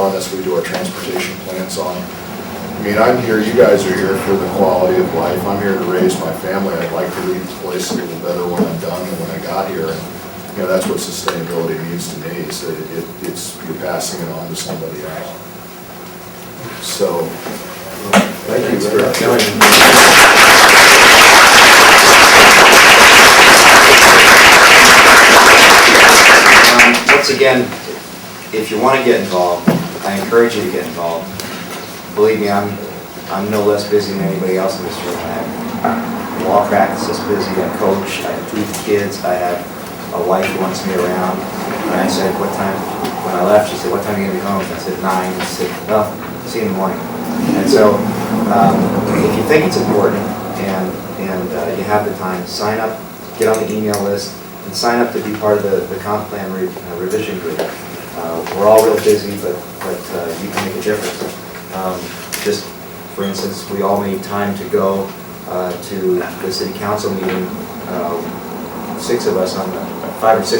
on. That's what we do our transportation plans on. I mean, I'm here, you guys are here for the quality of life. I'm here to raise my family. I'd like to leave this place a little better when I'm done than when I got here. And, you know, that's what sustainability means to me, is that it's you're passing it on to somebody else. So, thank you for coming. Once again, if you want to get involved, I encourage you to get involved. Believe me, I'm no less busy than anybody else in this room. I have law practice is busy, I coach, I have 2 kids, I have a wife who wants me around. And I said, what time, when I left, she said, what time are you going to be home? I said, 9. She said, well, see you in the morning. And so, if you think it's important and you have the time, sign up, get on the email list, and sign up to be part of the comp plan revision group. We're all real busy, but you can make a difference. Just for instance, we all made time to go to the city council meeting. 5 or 6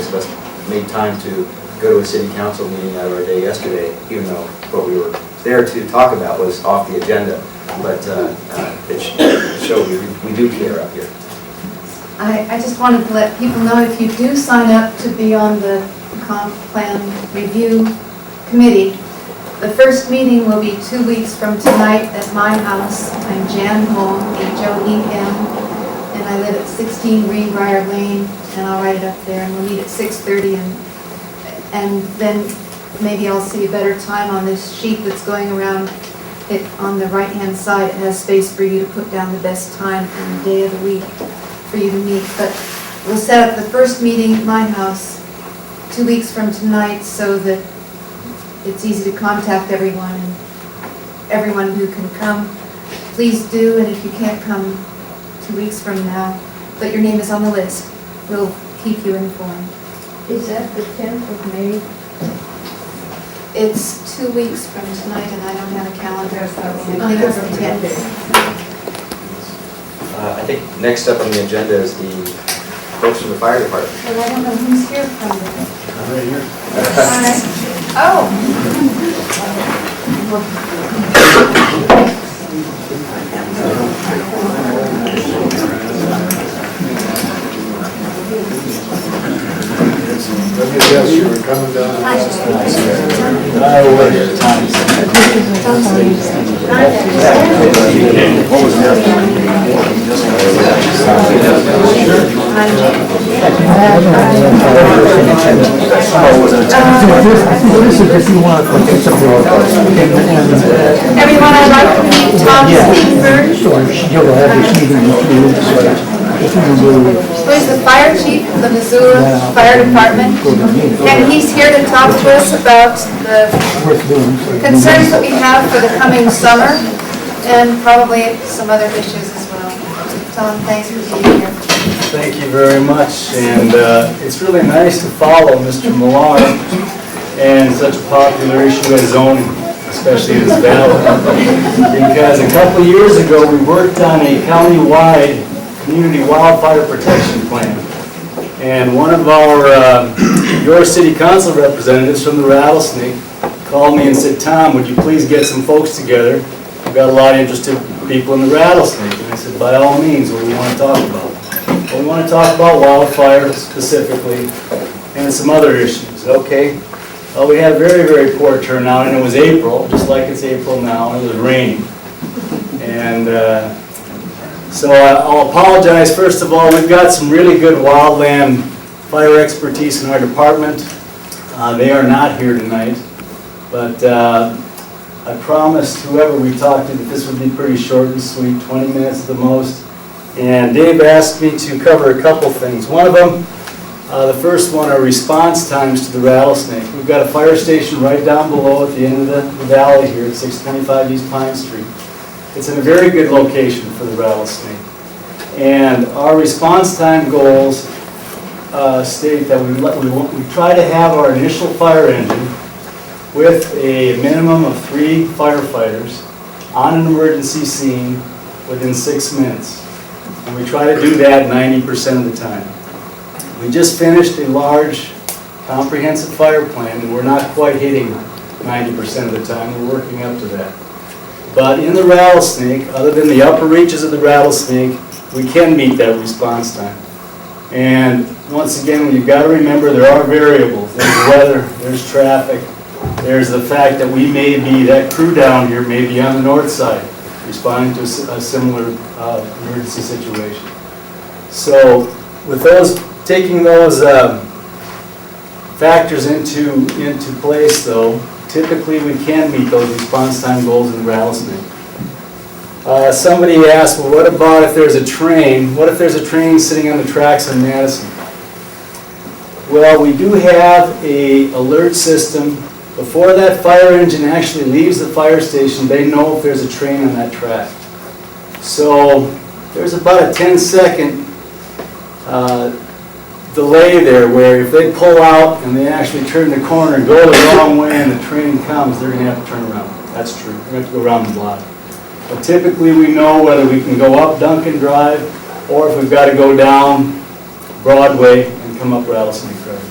of us made time to go to a city council meeting out of our day yesterday, even though what we were there to talk about was off the agenda. But it showed we do care up here. I just wanted to let people know, if you do sign up to be on the comp plan review committee, the first meeting will be 2 weeks from tonight at my house. I'm Jan Holm, H-O-E-M, and I live at 16 Greenbrier Lane, and I'll write it up there, and we'll meet at 6:30, and then maybe I'll see a better time on this sheet that's going around. It on the right-hand side, it has space for you to put down the best time and the day of the week for you to meet. But we'll set up the first meeting at my house 2 weeks from tonight, so that it's easy to contact everyone, and everyone who can come, please do. And if you can't come 2 weeks from now, but your name is on the list, we'll keep you informed. Is that the 10th of May? It's 2 weeks from tonight, and I don't have a calendar. I think it's the 10th. I think next up on the agenda is the folks from the fire department. But I don't know who's here from the... Right here. Oh! Let me guess, you were coming down. Everyone, I'd like to meet Tom Steenberg. Who is the fire chief of the Missoula Fire Department, and he's here to talk to us about the concerns that we have for the coming summer, and probably some other issues as well. Tom, thanks for being here. Thank you very much, and it's really nice to follow Mr. Millar and such a popular issue as zoning, especially in this valley, because a couple of years ago we worked on a county-wide community wildfire protection plan, and one of our your city council representatives from the Rattlesnake called me and said, Tom, would you please get some folks together? We've got a lot of interested people in the Rattlesnake. And I said, by all means, what do we want to talk about? Well, we want to talk about wildfire specifically and some other issues. Okay. Well, we had a very, very poor turnout, and it was April, just like it's April now, and it was raining. And so I'll apologize. First of all, we've got some really good wildland fire expertise in our department. They are not here tonight, but I promised whoever we talked to that this would be pretty short and sweet, 20 minutes at the most. And Dave asked me to cover a couple things. One of them, the first one, are response times to the Rattlesnake. We've got a fire station right down below at the end of the valley here at 625 East Pine Street. It's in a very good location for the Rattlesnake. And our response time goals state that we try to have our initial fire engine with a minimum of 3 firefighters on an emergency scene within 6 minutes. And we try to do that 90% of the time. We just finished a large comprehensive fire plan, and we're not quite hitting 90% of the time, we're working up to that. But in the Rattlesnake, other than the upper reaches of the Rattlesnake, we can meet that response time. And once again, you've got to remember there are variables. There's weather, there's traffic, there's the fact that we may be, that crew down here may be on the north side, responding to a similar emergency situation. So with those, taking those factors into place though, typically we can meet those response time goals in the Rattlesnake. Somebody asked, well, what about if there's a train? What if there's a train sitting on the tracks in Madison? Well, we do have an alert system. Before that fire engine actually leaves the fire station, they know if there's a train on that track. So there's about a 10-second delay there where if they pull out and they actually turn the corner and go the wrong way and the train comes, they're going to have to turn around. That's true. They're going to have to go around the block. But typically we know whether we can go up Duncan Drive or if we've got to go down Broadway and come up Rattlesnake Drive.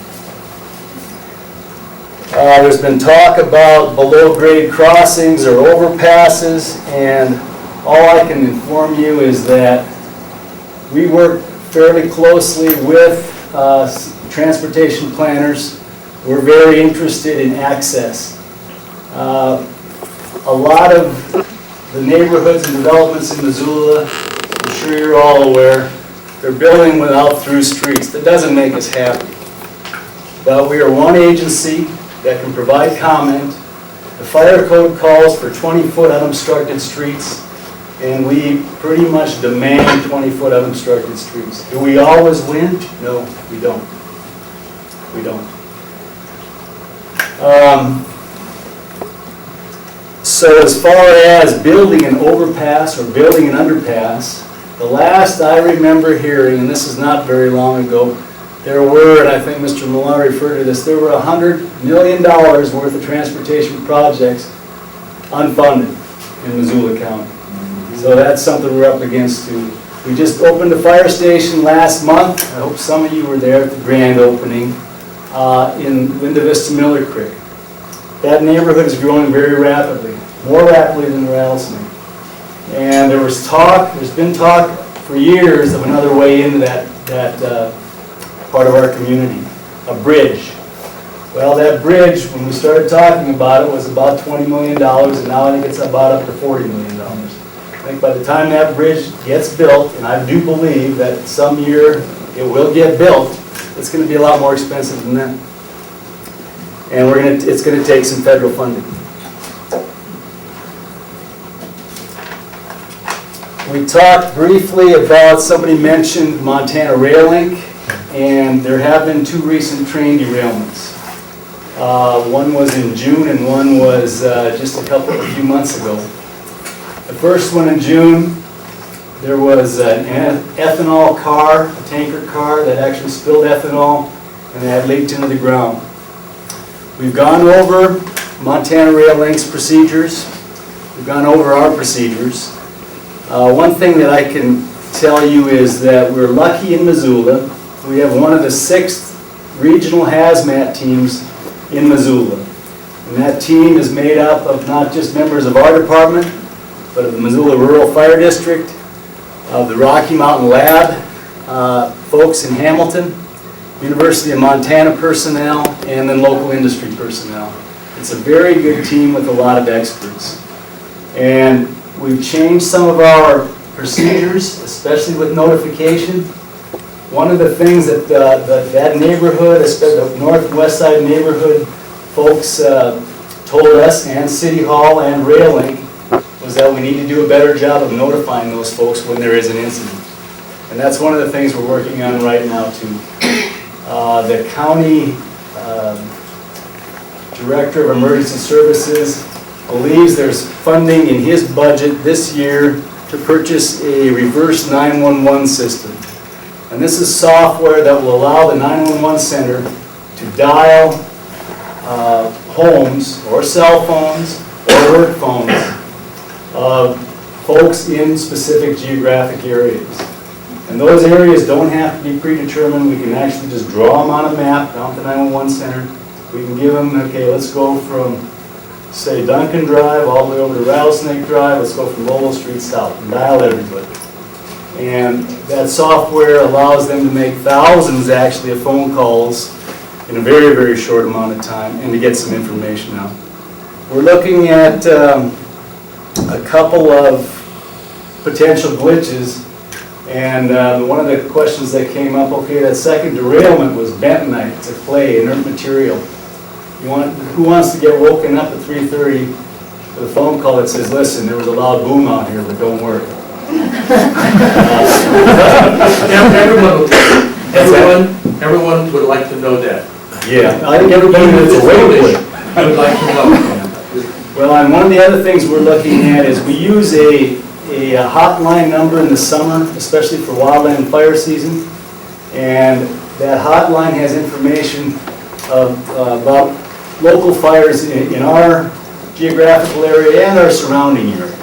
There's been talk about below-grade crossings or overpasses, and all I can inform you is that we work fairly closely with transportation planners. We're very interested in access. A lot of the neighborhoods and developments in Missoula, I'm sure you're all aware, they're building without through streets. That doesn't make us happy. But we are one agency that can provide comment. The fire code calls for 20-foot unobstructed streets, and we pretty much demand 20-foot unobstructed streets. Do we always win? No, we don't. We don't. So as far as building an overpass or building an underpass, the last I remember hearing, and this is not very long ago, there were, and I think Mr. Millar referred to this, there were $100 million worth of transportation projects unfunded in Missoula County. So that's something we're up against too. We just opened a fire station last month. I hope some of you were there at the grand opening in Linda Vista Miller Creek. That neighborhood is growing very rapidly, more rapidly than the Rattlesnake. And there's been talk for years of another way into that part of our community, a bridge. Well, that bridge, when we started talking about it, was about $20 million, and now I think it's about up to $40 million. I think by the time that bridge gets built, and I do believe that some year it will get built, it's going to be a lot more expensive than that. And it's going to take some federal funding. We talked briefly about, somebody mentioned Montana Rail Link, and there have been 2 recent train derailments. One was in June and one was just a few months ago. The first one in June, there was an ethanol car, a tanker car that actually spilled ethanol and it had leaked into the ground. We've gone over Montana Rail Link's procedures. We've gone over our procedures. One thing that I can tell you is that we're lucky in Missoula. We have one of the 6th regional hazmat teams in Missoula. And that team is made up of not just members of our department, but of the Missoula Rural Fire District, of the Rocky Mountain Lab, folks in Hamilton, University of Montana personnel, and then local industry personnel. It's a very good team with a lot of experts. And we've changed some of our procedures, especially with notification. One of the things that that neighborhood, especially the northwest side neighborhood folks told us, and City Hall and Rail Link, was that we need to do a better job of notifying those folks when there is an incident. And that's one of the things we're working on right now too. The county Director of Emergency Services believes there's funding in his budget this year to purchase a reverse 911 system. And this is software that will allow the 911 center to dial homes or cell phones or work phones of folks in specific geographic areas. And those areas don't have to be predetermined. We can actually just draw them on a map down at the 911 center. We can give them, okay, let's go from say Duncan Drive all the way over to Rattlesnake Drive, let's go from Lowell Street south, and dial everybody. And that software allows them to make thousands actually of phone calls in a very, very short amount of time and to get some information out. We're looking at a couple of potential glitches, and one of the questions that came up, okay, that second derailment was bentonite, it's a clay, inert material. Who wants to get woken up at 3:30 with a phone call that says, listen, there was a loud boom out here, but don't worry. Everyone would like to know that. Yeah, I think everybody that's awake would. Would like to know. Well, and one of the other things we're looking at is we use a hotline number in the summer, especially for wildland fire season. And that hotline has information about local fires in our geographical area and our surrounding area.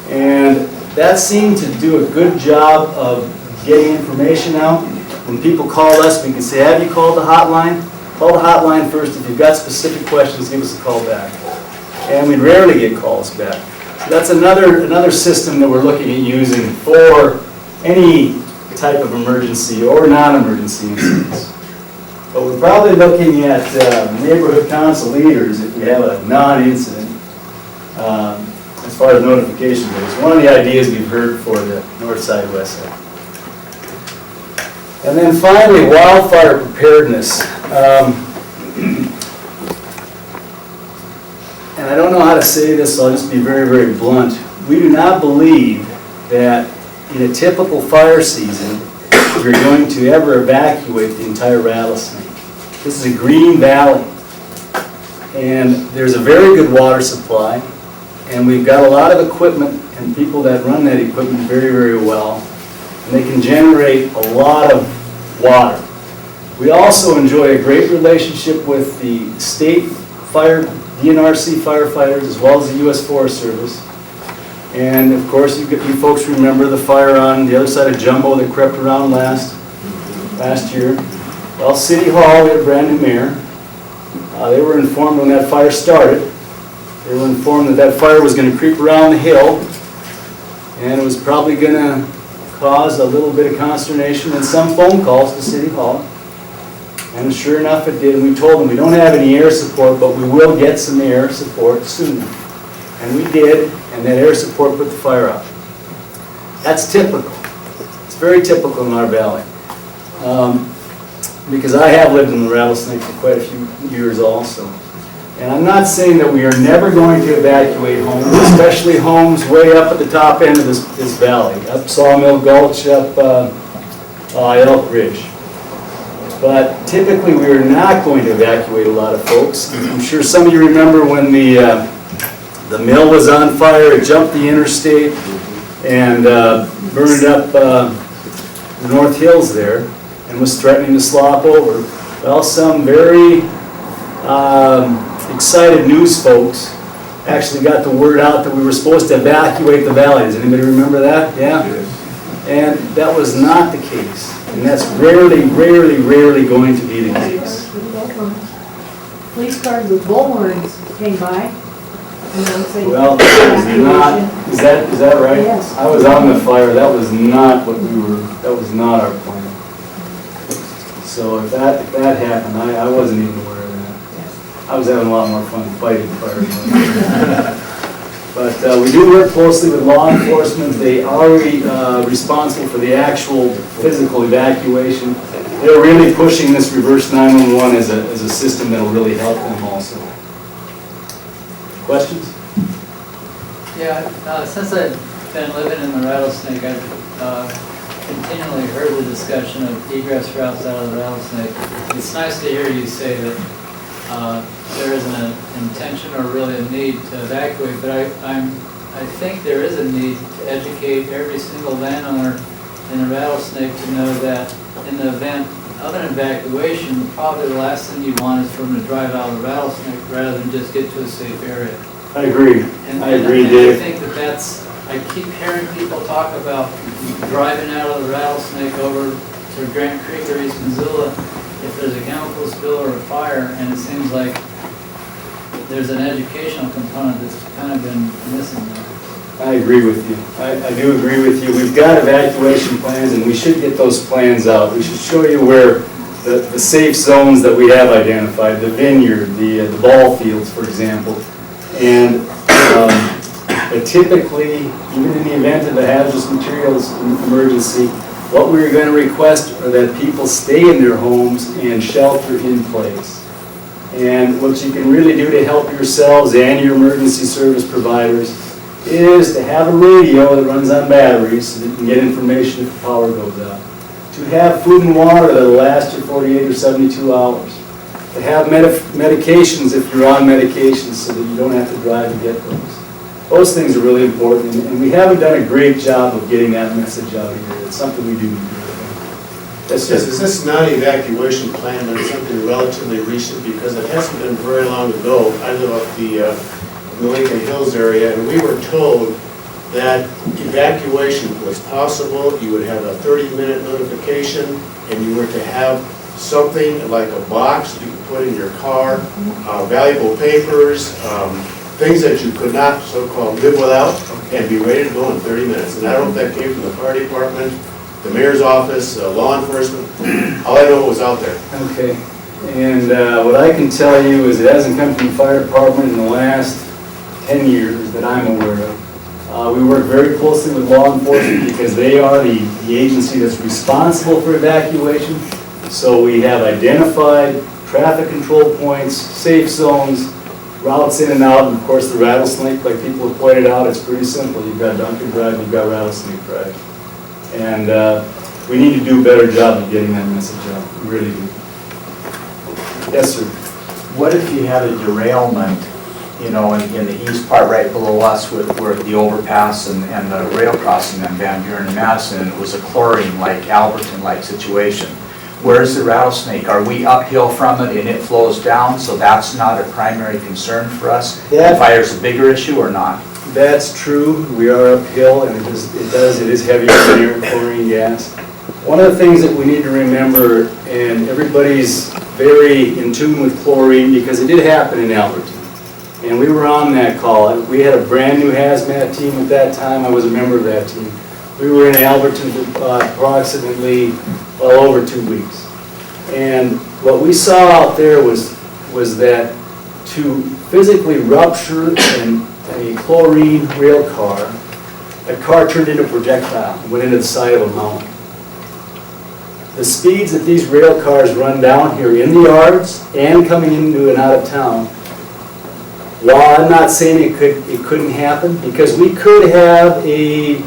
And that seemed to do a good job of getting information out. When people call us, we can say, have you called the hotline? Call the hotline first. If you've got specific questions, give us a call back. And we rarely get calls back. So that's another system that we're looking at using for any type of emergency or non-emergency incidents. But we're probably looking at neighborhood council leaders if we have a non-incident as far as notification goes. One of the ideas we've heard for the north side, west side. And then finally, wildfire preparedness. And I don't know how to say this, so I'll just be very, very blunt. We do not believe that in a typical fire season, you're going to ever evacuate the entire Rattlesnake. This is a green valley, and there's a very good water supply, and we've got a lot of equipment and people that run that equipment very, very well, and they can generate a lot of water. We also enjoy a great relationship with the state fire, DNRC firefighters, as well as the U.S. Forest Service. And of course, you folks remember the fire on the other side of Jumbo that crept around last year. Well, City Hall, we had a brand new mayor. They were informed when that fire started. They were informed that that fire was going to creep around the hill, and it was probably going to cause a little bit of consternation and some phone calls to City Hall. And sure enough, it did. And we told them we don't have any air support, but we will get some air support soon. And we did, and that air support put the fire out. That's typical. It's very typical in our valley. Because I have lived in the Rattlesnake for quite a few years also. And I'm not saying that we are never going to evacuate homes, especially homes way up at the top end of this valley, up Sawmill Gulch, up Elk Ridge. But typically we are not going to evacuate a lot of folks. I'm sure some of you remember when the mill was on fire, it jumped the interstate and burned up the North Hills there and was threatening to slop over. Well, some very excited news folks actually got the word out that we were supposed to evacuate the valley. Does anybody remember that? Yeah? And that was not the case. And that's rarely going to be the case. Police cars with bullhorns came by. Well, is that right? Yes. I was on the fire, that was not our plan. So if that happened, I wasn't even aware of that. I was having a lot more fun fighting fire. But we do work closely with law enforcement. They are responsible for the actual physical evacuation. They're really pushing this reverse 911 as a system that will really help them also. Questions? Yeah, since I've been living in the Rattlesnake, I've continually heard the discussion of egress routes out of the Rattlesnake. It's nice to hear you say that there isn't an intention or really a need to evacuate, but I think there is a need to educate every single landowner in the Rattlesnake to know that in the event of an evacuation, probably the last thing you want is for them to drive out of the Rattlesnake rather than just get to a safe area. I agree. I agree, Dave. I think I keep hearing people talk about driving out of the Rattlesnake over to Grant Creek or East Missoula if there's a chemical spill or a fire, and it seems like there's an educational component that's kind of been missing there. I agree with you. I do agree with you. We've got evacuation plans, and we should get those plans out. We should show you where the safe zones that we have identified, the vineyard, the ball fields, for example. And but typically, even in the event of a hazardous materials emergency, what we're going to request are that people stay in their homes and shelter in place. And what you can really do to help yourselves and your emergency service providers is to have a radio that runs on batteries so that you can get information if the power goes out. To have food and water that'll last you 48 or 72 hours. To have medications if you're on medications so that you don't have to drive to get those. Those things are really important, and we haven't done a great job of getting that message out here. It's something we do need to do. That's Yes, just, is this not an evacuation plan, but it's something relatively recent, because it hasn't been very long ago. I live up the Lincoln Hills area, and we were told that evacuation was possible. You would have a 30-minute notification, and you were to have something like a box you could put in your car, valuable papers, things that you could not so-called live without, and be ready to go in 30 minutes. And I don't know if that came from the fire department, the mayor's office, law enforcement. All I know was out there. okay. And what I can tell you is it hasn't come from the fire department in the last 10 years that I'm aware of. We work very closely with law enforcement because they are the agency that's responsible for evacuation. So we have identified traffic control points, safe zones, routes in and out, and of course the Rattlesnake, like people have pointed out, it's pretty simple. You've got Duncan Drive, you've got Rattlesnake Drive. And we need to do a better job of getting that message out, we really do. Yes, sir. What if you had a derailment, you know, in the east part right below us where the overpass and the rail crossing on Van Buren and Madison, and it was a chlorine-like, Alberton-like situation? Where's the Rattlesnake? Are we uphill from it and it flows down, so that's not a primary concern for us? Yeah. The fire's a bigger issue or not? That's true, we are uphill, and it is heavier than air chlorine gas. One of the things that we need to remember, and everybody's very in tune with chlorine, because it did happen in Alberton. And we were on that call. We had a brand new hazmat team at that time. I was a member of that team. We were in Alberton for approximately well over 2 weeks. And what we saw out there was that to physically rupture a chlorine rail car, that car turned into a projectile and went into the side of a mountain. The speeds that these rail cars run down here in the yards and coming into and out of town, while I'm not saying it couldn't happen, because we could have a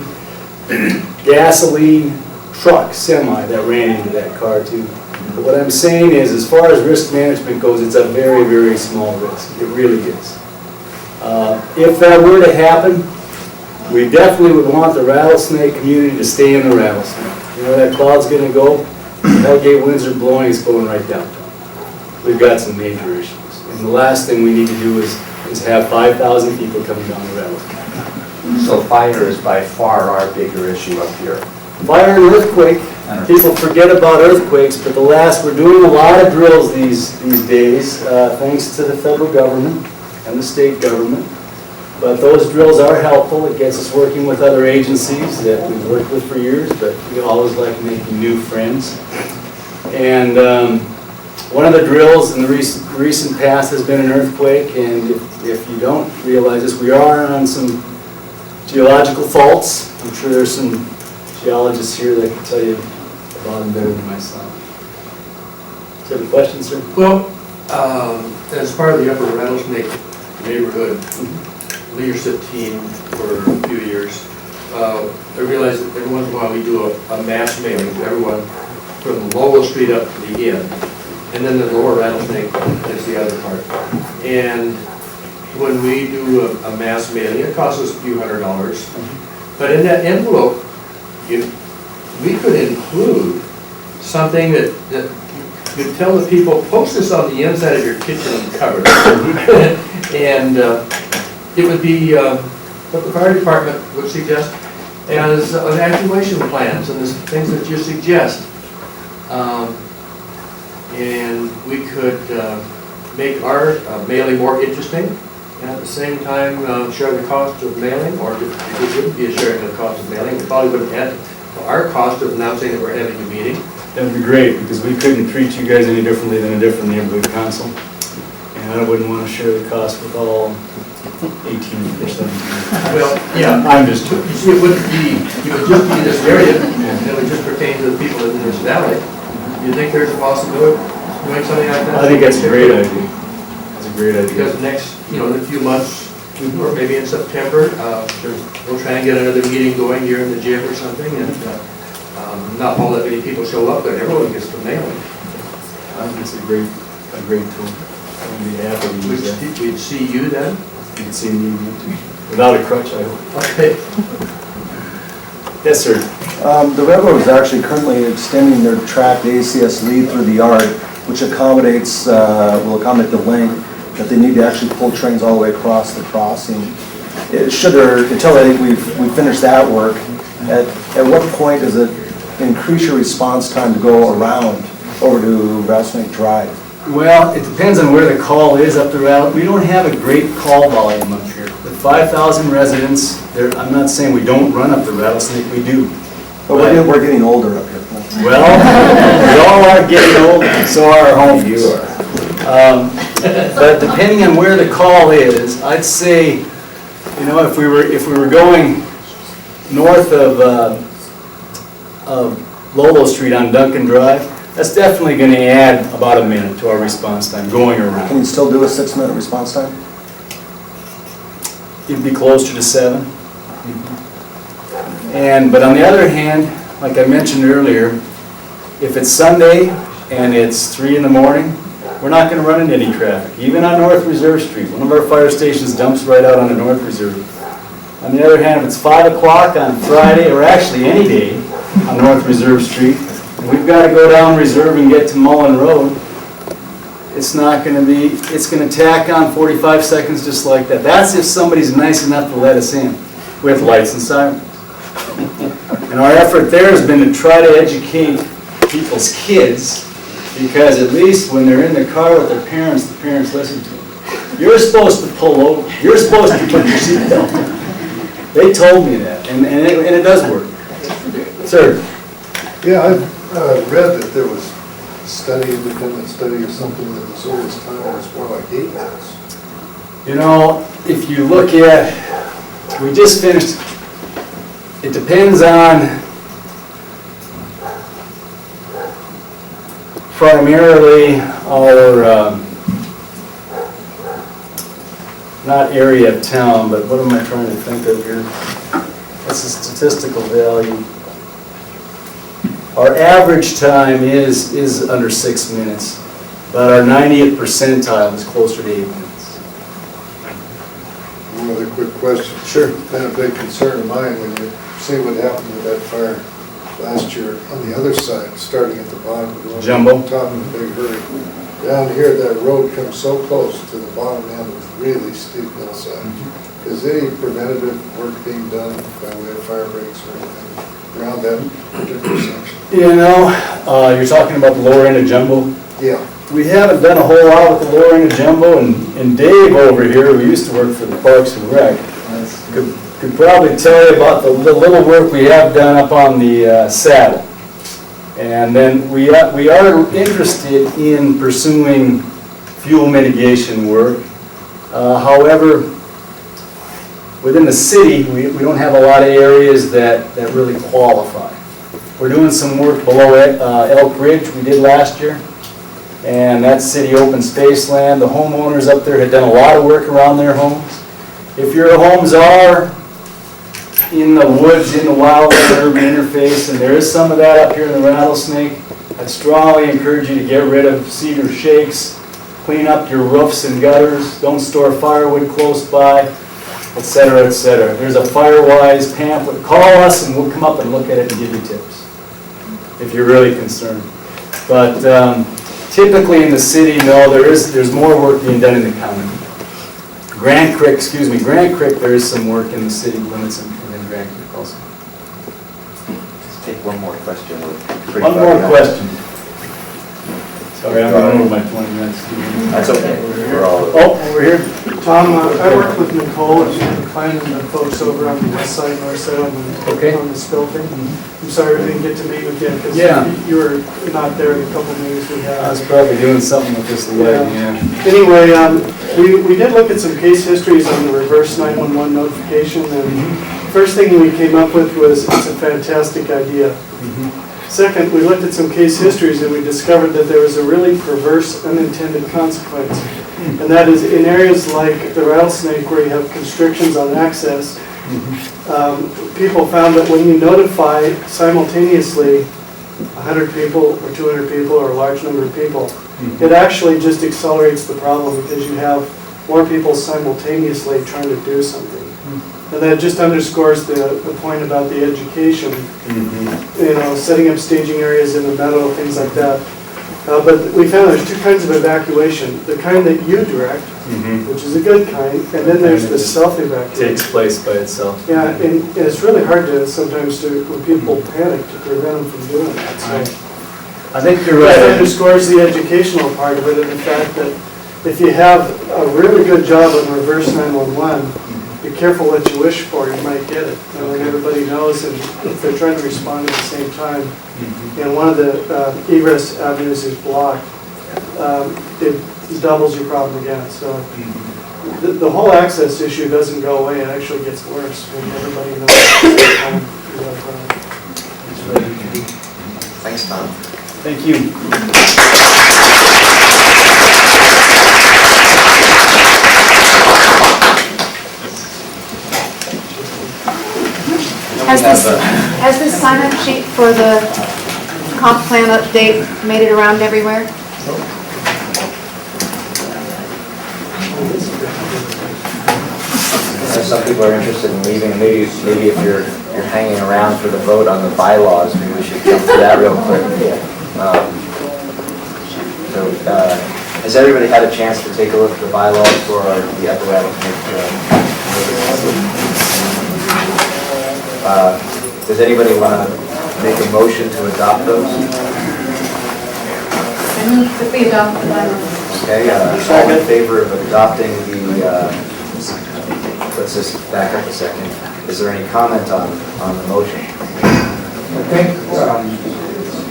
gasoline truck, semi, that ran into that car too. But what I'm saying is, as far as risk management goes, it's a very, very small risk. It really is. If that were to happen, we definitely would want the Rattlesnake community to stay in the Rattlesnake. You know where that cloud's going to go? Hellgate winds are blowing, it's going right downtown. We've got some major issues. And the last thing we need to do is have 5,000 people coming down the Rattlesnake. So fire is by far our bigger issue up here. Fire and earthquake. People forget about earthquakes, but we're doing a lot of drills these days, thanks to the federal government and the state government. But those drills are helpful. It gets us working with other agencies that we've worked with for years, but we always like making new friends. And one of the drills in the recent past has been an earthquake, and if you don't realize this, we are on some geological faults. I'm sure there's some geologists here that can tell you about them better than myself. Do you have a question, sir? Well, as part of the Upper Rattlesnake neighborhood leadership team for a few years, I realize that every once in a while we do a mass mailing to everyone from Lowell Street up to the end. And then the Lower Rattlesnake is the other part. And when we do a mass mailing, it costs us a few $100s. But in that envelope, we could include something that could tell the people, post this on the inside of your kitchen cupboard. And it would be what the fire department would suggest as evacuation plans and the things that you suggest. And we could make our mailing more interesting, and at the same time share the cost of mailing, or if it wouldn't be a sharing of the cost of mailing, it probably wouldn't add to our cost of announcing that we're having a meeting. That'd be great, because we couldn't treat you guys any differently than a different neighborhood council. And I wouldn't want to share the cost with all 18 or 17. Well, yeah, I'm just you see, it wouldn't be, you would just be in this area, and it would just pertain to the people in this valley. Do you think there's a possibility of doing something like that? I think that's a great idea. That's a great idea. Because next, in a few months, or maybe in September, we'll try and get another meeting going here in the gym or something, and not all that many people show up, but everyone gets the mailing. I think it's a great tool. I'd be happy to use that. We'd see you then? You can see me without a crutch, I hope. Okay. Yes, sir. The railroad is actually currently extending their track, the ACS lead through the yard, which will accommodate the length that they need to actually pull trains all the way across the crossing. Until I think we finish that work, at what point does it increase your response time to go around over to Rattlesnake Drive? Well, it depends on where the call is up the route. We don't have a great call volume up here. With 5,000 residents, I'm not saying we don't run up the Rattlesnake, we do. But we're getting older up here. Well, we all are getting older, so are our homes. You are. But depending on where the call is, I'd say, if we were going north of Lolo Street on Duncan Drive, that's definitely going to add about a minute to our response time going around. Can you still do a 6-minute response time? It'd be closer to 7. But on the other hand, like I mentioned earlier, if it's Sunday and it's 3 in the morning, we're not going to run into any traffic. Even on North Reserve Street, one of our fire stations dumps right out onto North Reserve. On the other hand, if it's 5 o'clock on Friday, or actually any day on North Reserve Street, and we've got to go down Reserve and get to Mullen Road, it's going to tack on 45 seconds just like that. That's if somebody's nice enough to let us in with lights and sirens. And our effort there has been to try to educate people's kids, because at least when they're in the car with their parents, the parents listen to them. You're supposed to pull over. You're supposed to put your seatbelt on. They told me that, and it does work. Sir? Yeah, I've read that there was a independent study or something that the service time was more like 8 minutes. If you look at, we just finished, it depends on primarily our, not area of town, but what am I trying to think of here? What's the statistical value? Our average time is under 6 minutes, but our 90th percentile is closer to 8 minutes. One other quick question. Sure. Been a big concern of mine when you see what happened with that fire last year on the other side, starting at the bottom, going Jumbo. top in a big hurry. Down here, that road comes so close to the bottom end of really steep hillside. Is any preventative work being done by way of fire breaks or anything around that particular section? You're talking about the lower end of Jumbo? Yeah. We haven't done a whole lot with the lower end of Jumbo, and Dave over here, who used to work for the Parks and Rec, could probably tell you about the little work we have done up on the saddle. And then we are interested in pursuing fuel mitigation work. However, within the city, we don't have a lot of areas that really qualify. We're doing some work below Elk Ridge we did last year, and that's city open space land. The homeowners up there had done a lot of work around their homes. If your homes are in the woods, in the wildland urban interface, and there is some of that up here in the Rattlesnake, I'd strongly encourage you to get rid of cedar shakes, clean up your roofs and gutters, don't store firewood close by, etc., etc. There's a Firewise pamphlet. Call us and we'll come up and look at it and give you tips if you're really concerned. But typically in the city, no, there's more work being done in the county. Grant Creek, there is some work in the city limits and in Grant Creek also. Let's take one more question. One more question. Sorry, I'm going over my 20 minutes. That's okay. We're all. Oh, over here. Tom, I work with Nicole and Klein and the folks over on the west side, north side Okay. on the spill thing. I'm sorry we didn't get to meet with you because Yeah. you were not there in a couple meetings we I had. was probably doing something with this lighting, yeah. Anyway, we did look at some case histories on the reverse 911 notification, and first thing we came up with was it's a fantastic idea. Second, we looked at some case histories and we discovered that there was a really perverse unintended consequence. And that is in areas like the Rattlesnake where you have constrictions on access, people found that when you notify simultaneously 100 people or 200 people or a large number of people, it actually just accelerates the problem because you have more people simultaneously trying to do something. And that just underscores the point about the education, you know, setting up staging areas in the meadow, things like that. But we found there's two kinds of evacuation. The kind that you direct, which is a good kind, and then there's the self-evacuation. Takes place by itself. Yeah, and it's really hard to sometimes when people panic to prevent them from doing that. So I think you're that right. underscores the educational part of it and the fact that if you have a really good job on reverse 911, be careful what you wish for, you might get it. And then everybody knows, and if they're trying to respond at the same time, and one of the egress avenues is blocked, it doubles your problem again. So the whole access issue doesn't go away, it actually gets worse when everybody knows at the same time you have a problem. Thanks, Tom. Thank you. Has this sign-up sheet for the comp plan update made it around everywhere? Some people are interested in leaving, and maybe if you're hanging around for the vote on the bylaws, maybe we should jump to that real quick. Has everybody had a chance to take a look at the bylaws for the Upper Rattlesnake? Does anybody want to make a motion to adopt those? I move that we adopt the bylaws. Okay, all in favor of adopting the, let's just back up a second. Is there any comment on the motion? I think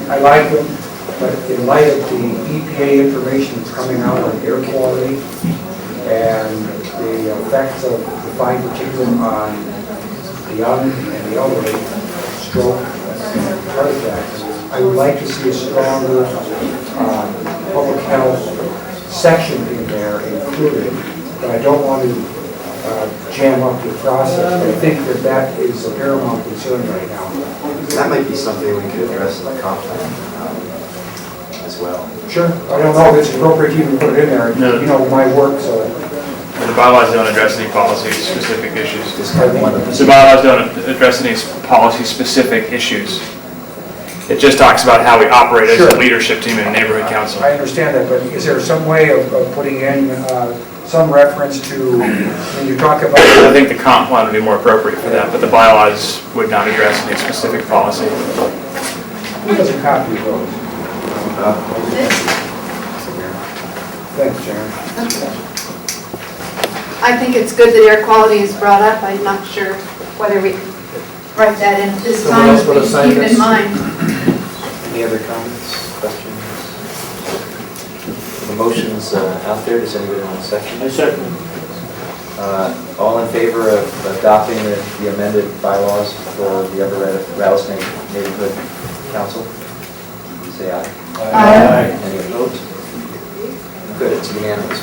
I like them, but in light of the EPA information that's coming out on air quality and the effects of the fine particulate on the young and the elderly, stroke, and heart attacks, I would like to see a stronger public health section in there included, but I don't want to jam up the process. I think that is a paramount concern right now. That might be something we could address in the comp plan as well. Sure. I don't know if it's appropriate to even put it in there. No. You know, my work, so. The bylaws don't address any policy-specific issues. Just kind of one of The bylaws don't address any policy-specific issues. It just talks about how we operate as Sure. a leadership team in a neighborhood council. I understand that, but is there some way of putting in some reference to, when you talk about... I think the comp plan would be more appropriate for that, but the bylaws would not address any specific policy. Who has a copy of those? Thanks, Sharon. I think it's good that air quality is brought up. I'm not sure whether we can write that in at this Someone time. else wanna sign Keep it this? in mind. Any other comments, questions? The motion's out there, does anybody want a second? I second. All in favor of adopting the amended bylaws for the Upper Rattlesnake Neighborhood Council? Say aye. Aye. Any opposed? Good, it's unanimous.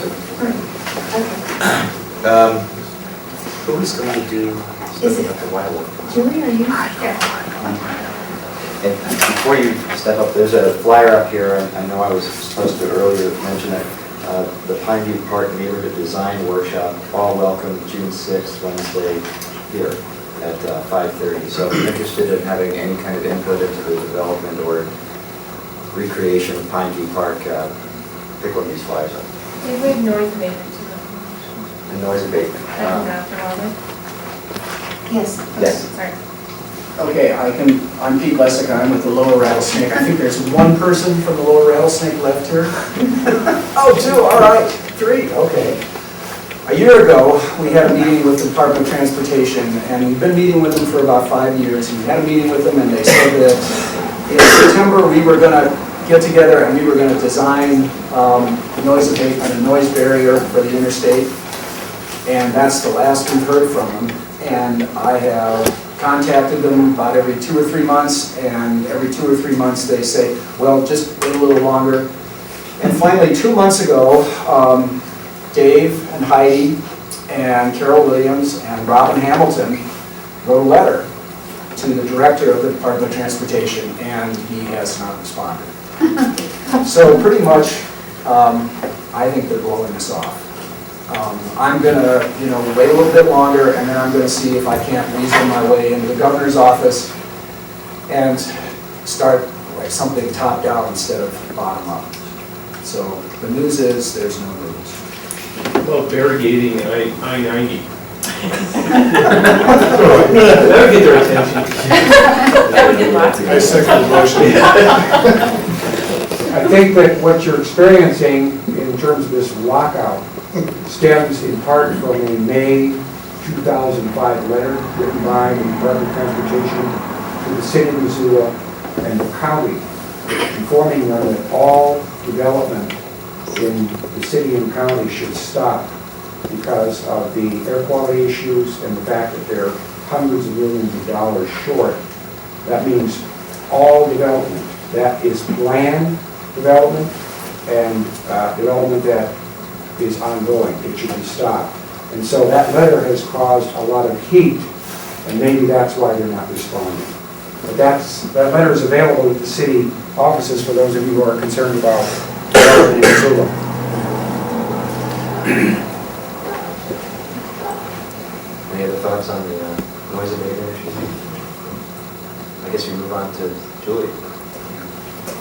Who's going to do Is it- stepping up the wildlife? Julie, are you? And before you step up, there's a flyer up here, I know I was supposed to earlier mention it, the Pineview Park Neighborhood Design Workshop, all welcome, June 6th, Wednesday, here at 5:30. So if you're interested in having any kind of input into the development or recreation of Pineview Park, pick one of these flyers up. Do we have noise abatement too? And noise abatement. That comes after wildlife? Yes. Yes. Sorry. Okay, I'm Pete Lessick, I'm with the Lower Rattlesnake. I think there's one person from the Lower Rattlesnake left here. Oh, two, all right, three, okay. A year ago, we had a meeting with the Department of Transportation, and we've been meeting with them for about 5 years. We had a meeting with them, and they said that in September, we were gonna get together and we were gonna design noise abatement, a noise barrier for the interstate. And that's the last we've heard from them. And I have contacted them about every 2 or 3 months, and every 2 or 3 months they say, well, just wait a little longer. And finally, 2 months ago, Dave and Heidi and Carol Williams and Robin Hamilton wrote a letter to the director of the Department of Transportation, and he has not responded. So pretty much, I think they're blowing us off. I'm gonna, wait a little bit longer, and then I'm gonna see if I can't weasel my way into the governor's office and start like something top down instead of bottom up. So the news is, there's no news. Well, barricading I-90. That would get their attention. That would get lots of. I second the motion. I think that what you're experiencing in terms of this lockout stems in part from a May 2005 letter written by the Department of Transportation to the city of Missoula and the county, informing them that all development in the city and county should stop because of the air quality issues and the fact that they're hundreds of millions of dollars short. That means all development that is planned development and development that is ongoing, it should be stopped. And so that letter has caused a lot of heat, and maybe that's why they're not responding. But that letter is available at the city offices for those of you who are concerned about development in Missoula. Any other thoughts on the noise abatement issue? I guess we move on to Julie,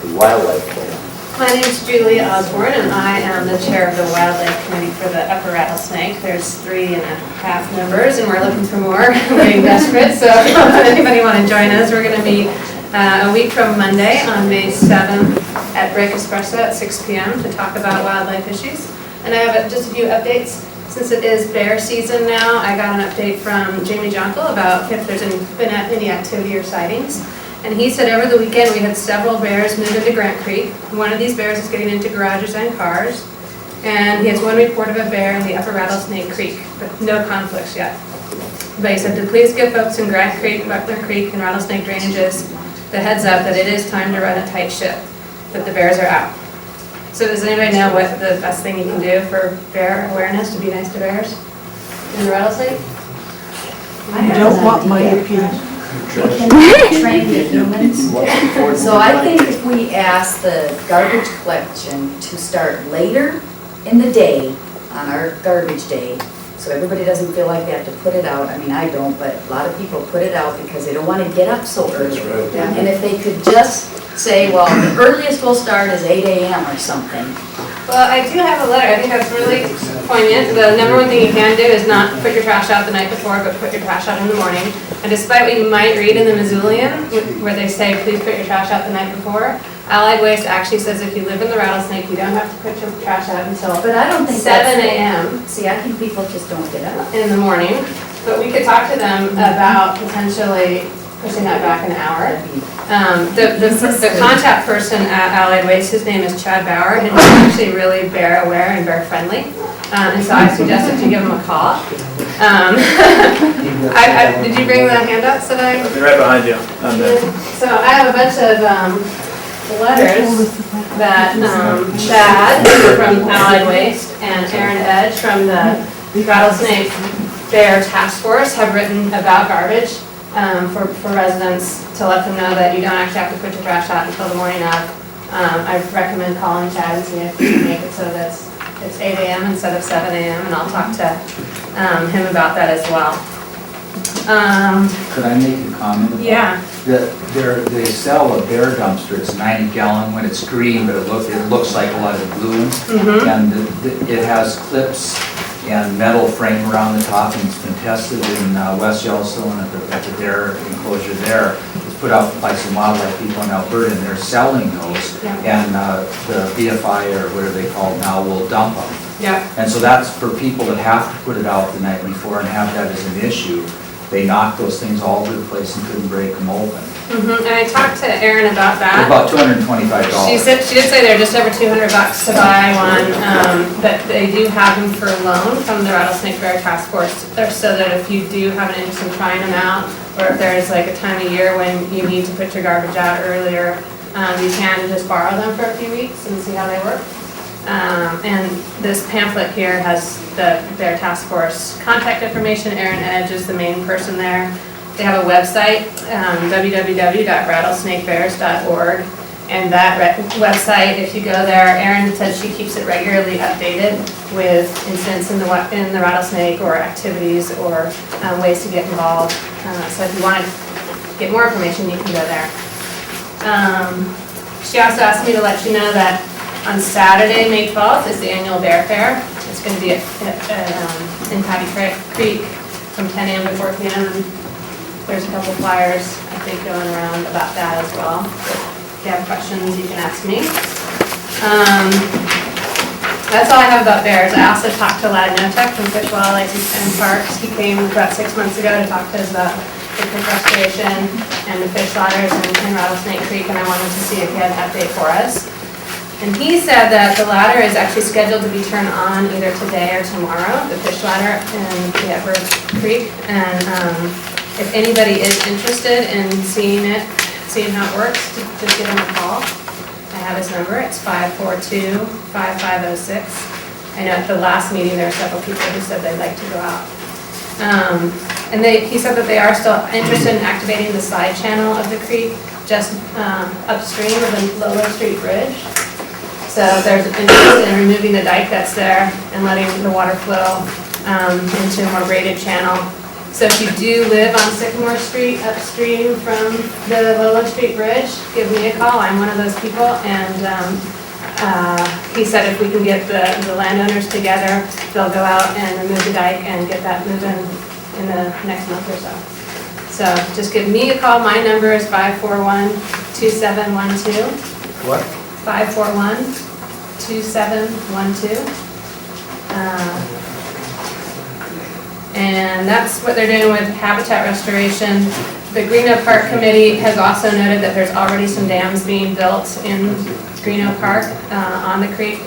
the wildlife plan. My name is Julie Osborne, and I am the chair of the Wildlife Committee for the Upper Rattlesnake. There's 3.5 members, and we're looking for more. We're getting desperate, so if anybody want to join us, we're going to meet a week from Monday on May 7th at Break Espresso at 6 p.m. to talk about wildlife issues. And I have just a few updates. Since it is bear season now, I got an update from Jamie Jonkel about if there's been any activity or sightings. And he said over the weekend we had several bears move into Grant Creek. One of these bears is getting into garages and cars. And he has one report of a bear in the Upper Rattlesnake Creek, but no conflicts yet. But he said to please give folks in Grant Creek, Butler Creek, and Rattlesnake drainages the heads up that it is time to run a tight ship, that the bears are out. So does anybody know what the best thing you can do for bear awareness to be nice to bears in the rattlesnake? I don't want my opinion. Train the humans. So I think if we ask the garbage collection to start later in the day, on our garbage day, so everybody doesn't feel like they have to put it out. I mean, I don't, but a lot of people put it out because they don't want to get up so early. That's right. And if they could just say, well, the earliest we'll start is 8 a.m. or something. Well, I do have a letter. I think that's really poignant. The number one thing you can do is not put your trash out the night before, but put your trash out in the morning. And despite what you might read in the Missoulian, where they say, please put your trash out the night before, Allied Waste actually says if you live in the Rattlesnake, you don't have to put your trash out until But I don't think 7 a.m. See, I think people just don't get up. in the morning. But we could talk to them about potentially pushing that back an hour. The contact person at Allied Waste, his name is Chad Bauer, and he's actually really bear aware and bear friendly. And so I suggested you give him a call. Did you bring the handouts that I? They're right behind you. So I have a bunch of letters that Chad from Allied Waste and Aaron Edge from the Rattlesnake Bear Task Force have written about garbage for residents to let them know that you don't actually have to put your trash out until the morning of. I recommend calling Chad and seeing if you can make it so that it's 8 a.m. instead of 7 a.m. and I'll talk to him about that as well. Could I make a comment about Yeah. They sell a bear dumpster, it's 90 gallon when it's green, but it looks like a lot of glue. Mhm. And it has clips and metal frame around the top, and it's been tested in West Yellowstone at the Dare enclosure there. It's put out by some wildlife people in Alberta, and they're selling those. And the BFI, or whatever they call it now, will dump them. Yeah. And so that's for people that have to put it out the night before and have that as an issue. They knocked those things all over the place and couldn't break them open. And I talked to Erin about that. About $225. She did say they're just over $200 to buy one, but they do have them for loan from the Rattlesnake Bear Task Force, so that if you do have an interest in trying them out, or if there's like a time of year when you need to put your garbage out earlier, you can just borrow them for a few weeks and see how they work. And this pamphlet here has their task force contact information. Erin Edge is the main person there. They have a website, www.rattlesnakebears.org. And that website, if you go there, Erin says she keeps it regularly updated with incidents in the rattlesnake or activities or ways to get involved. So if you want to get more information, you can go there. She also asked me to let you know that on Saturday, May 12th, is the annual Bear Fair. It's going to be in Patty Creek from 10 a.m. to 4 p.m. There's a couple flyers, I think, going around about that as well. If you have questions, you can ask me. That's all I have about bears. I also talked to Lad Notek from Fish, Wildlife and Parks. He came about 6 months ago to talk to us about the creek restoration and the fish ladders in Rattlesnake Creek, and I wanted to see if he had an update for us. And he said that the ladder is actually scheduled to be turned on either today or tomorrow, the fish ladder in the Upper Creek. And if anybody is interested in seeing how it works, just give him a call. I have his number, it's 542-5506. I know at the last meeting, there were several people who said they'd like to go out. And he said that they are still interested in activating the side channel of the creek, just upstream of the Lolo Street Bridge. So there's an interest in removing the dike that's there and letting the water flow into a more braided channel. So if you do live on Sycamore Street upstream from the Lolo Street Bridge, give me a call. I'm one of those people. And he said if we can get the landowners together, they'll go out and remove the dike and get that moving in the next month or so. So just give me a call. My number is 541-2712. What? 541-2712. And that's what they're doing with habitat restoration. The Greeno Park Committee has also noted that there's already some dams being built in Greeno Park on the creek.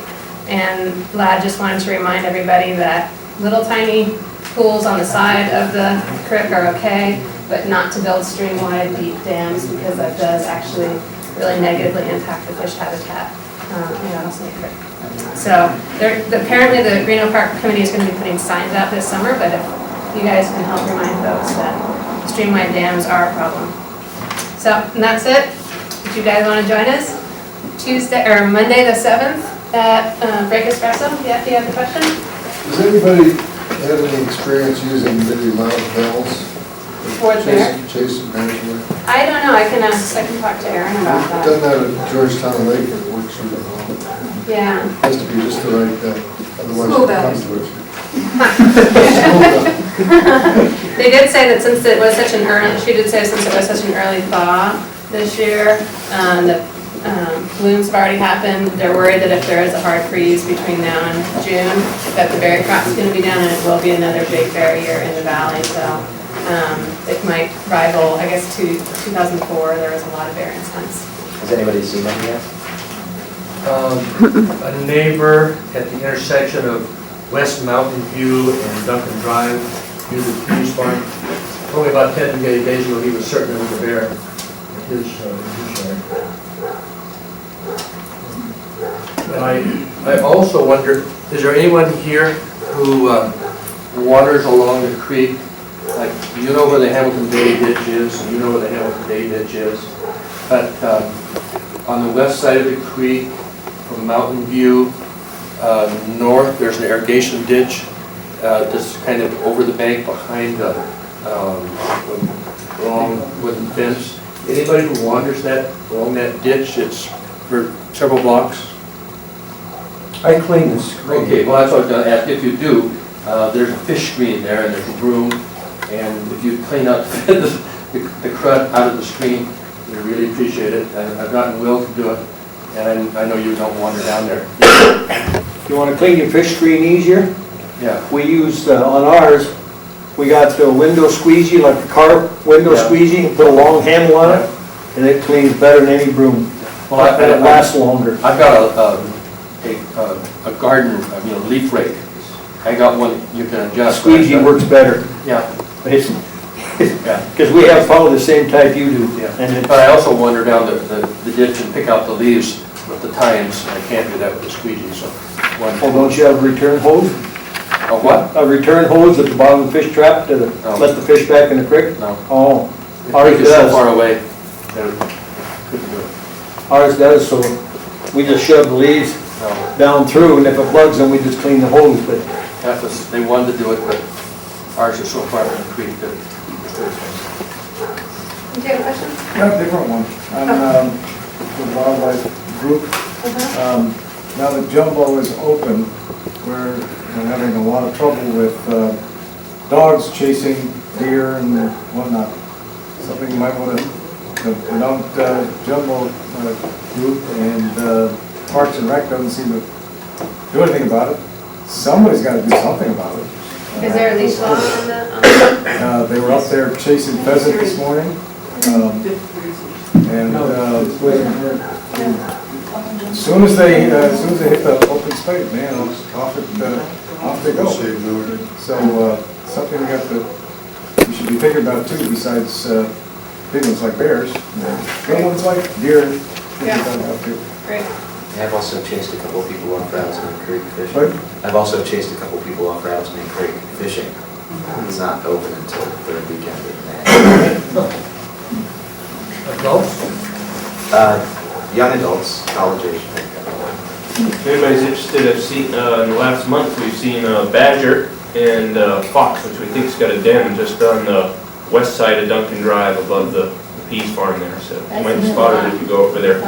And Lad just wanted to remind everybody that little tiny pools on the side of the creek are okay, but not to build stream-wide deep dams because that does actually really negatively impact the fish habitat in Rattlesnake Creek. So apparently the Greeno Park Committee is going to be putting signs out this summer, but if you guys can help remind folks that stream-wide dams are a problem. So, and that's it. If you guys want to join us, Monday the 7th at Break Espresso. Yeah, do you have a question? Does anybody have any experience using really loud bells? For the bear? Chasing bears with? I don't know. I can talk to Erin about that. Done that at Georgetown Lake, it works really well. Yeah. Has to be just the right, otherwise School it bells. comes to it. They did say that since it was such an early thaw this year, the blooms have already happened. They're worried that if there is a hard freeze between now and June, that the berry crop's going to be down, and it will be another big berry year in the valley. So it might rival, I guess, 2004. There was a lot of berry incidents. Has anybody seen them yet? A neighbor at the intersection of West Mountain View and Duncan Drive, near the Pease Farm, told me about 10 days ago he was certain it was a bear in his yard. And I also wonder, is there anyone here who waters along the creek? Like, you know where the Hamilton Bay ditch is, and you know where the Hamilton Bay ditch is. But on the west side of the creek, from Mountain View north, there's an irrigation ditch that's kind of over the bank behind the long wooden fence. Anybody who wanders along that ditch, it's for several blocks? I clean the screen. Okay, well, that's what I was going to ask. If you do, there's a fish screen there, and there's room And if you clean up the crud out of the stream, we really appreciate it. And I've gotten Will to do it, and I know you don't wander down there. You want to clean your fish screen easier? Yeah. We use, on ours, we got the window squeegee, like the car window Yeah. squeegee, put a long handle on it, and it cleans better than any broom. Well, And it lasts longer. I've got a garden, leaf rake. I got one you can adjust. Squeegee works better. Yeah. Yeah. Because we have followed the same type you do. Yeah. And it's, But I also wander down the ditch and pick out the leaves with the tines. I can't do that with the squeegee, so. oh, don't you have a return hose? A what? A return hose at the bottom of the fish trap to let the fish back in the creek? No. Oh, The ours creek is so does. far away that I couldn't do it. Ours does, so we just shove the leaves No. down through, and if it plugs, then we just clean the hose, but That was, they wanted to do it, but ours is so far in the creek that. Do you have a question? No, different one. I'm the wildlife group. Now that Jumbo is open, we're having a lot of trouble with dogs chasing deer and whatnot. Something you might want to promote Jumbo group, and Parks and Rec doesn't seem to do anything about it. Somebody's got to do something about it. Is there a leash law on the? They were up there chasing pheasant this morning. And as soon as they hit the open space, man, off they go. So something we should be thinking about too, besides big ones like bears. Big ones like deer. Great. I've also chased a couple of people off Rattlesnake Creek fishing. What? I've also chased a couple of people off Rattlesnake Creek fishing. It's not open until the third weekend in May. Adults? Young adults, college age. If anybody's interested, I've seen, in the last month, we've seen a badger and a fox, which we think's got a den just on the west side of Duncan Drive above the peas farm there, so you might spot it if you go over there.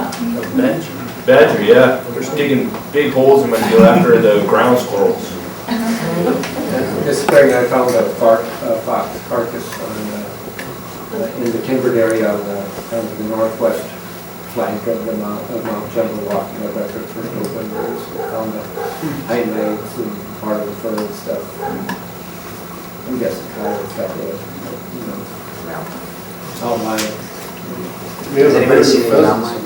Badger, yeah. They're digging big holes in my deal after the ground squirrels. This spring I found a fox carcass in the timbered area on the northwest flank of the Mount Jumbo walking up after it first opened. Found the hind legs and part of the fur and stuff. I'm guessing kind of stuff with it, It's all mine. Has anybody seen any mountain lions?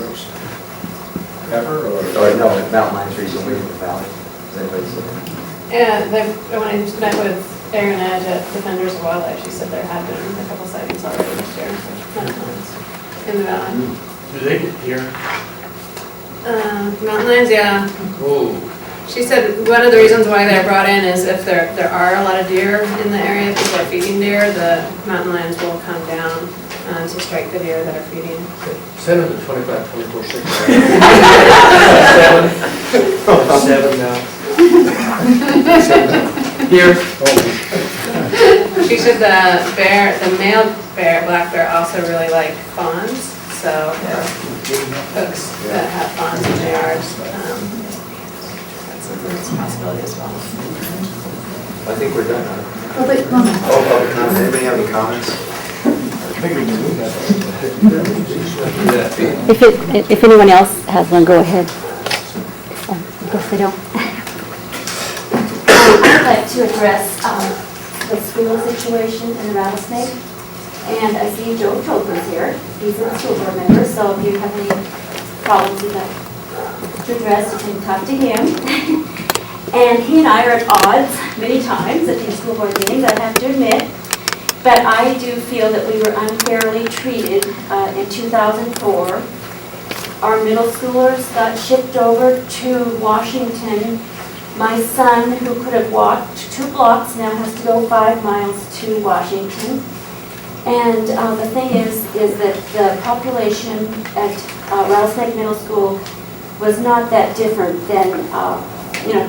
Ever or? Or no, mountain lions recently in the valley. Has anybody seen them? Yeah, when I met with Erin Edge at Defenders of Wildlife, she said there had been a couple sightings already this year. Mountain lions in the valley. Do they get deer? Mountain lions, yeah. Oh. She said one of the reasons why they're brought in is if there are a lot of deer in the area, people are feeding deer, the mountain lions will come down to strike the deer that are feeding. Send them to 25, 24, 6. 7 now. Here. She said the male black bear also really like fawns, so folks that have fawns in their yards, that's a possibility as well. I think we're done, huh? Public comment. Oh, public comment. Anybody have any comments? If anyone else has one, go ahead. I guess they don't. I'd like to address the school situation in the Rattlesnake. And I see Joe Tolber's here. He's a school board member, so if you have any problems you'd like to address, you can talk to him. And he and I are at odds many times at these school board meetings, I have to admit. But I do feel that we were unfairly treated in 2004. Our middle schoolers got shipped over to Washington. My son, who could have walked 2 blocks, now has to go 5 miles to Washington. And the thing is that the population at Rattlesnake Middle School was not that different than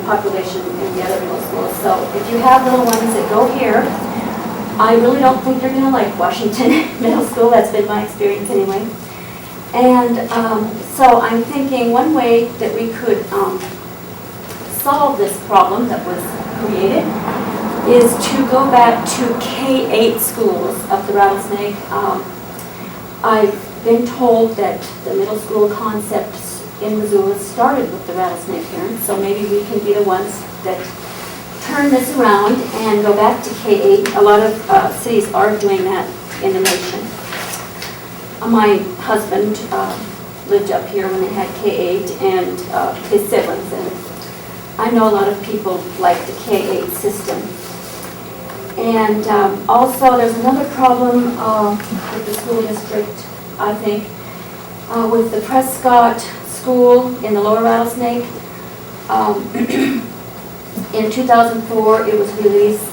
population in the other middle schools. So if you have little ones that go here, I really don't think they're going to like Washington Middle School. That's been my experience anyway. And so I'm thinking one way that we could solve this problem that was created is to go back to K-8 schools of the Rattlesnake. I've been told that the middle school concepts in Missoula started with the Rattlesnake parents, so maybe we can be the ones that turn this around and go back to K-8. A lot of cities are doing that in the nation. My husband lived up here when they had K-8 and his siblings, and I know a lot of people like the K-8 system. And also there's another problem with the school district, I think, with the Prescott School in the Lower Rattlesnake. In 2004, it was leased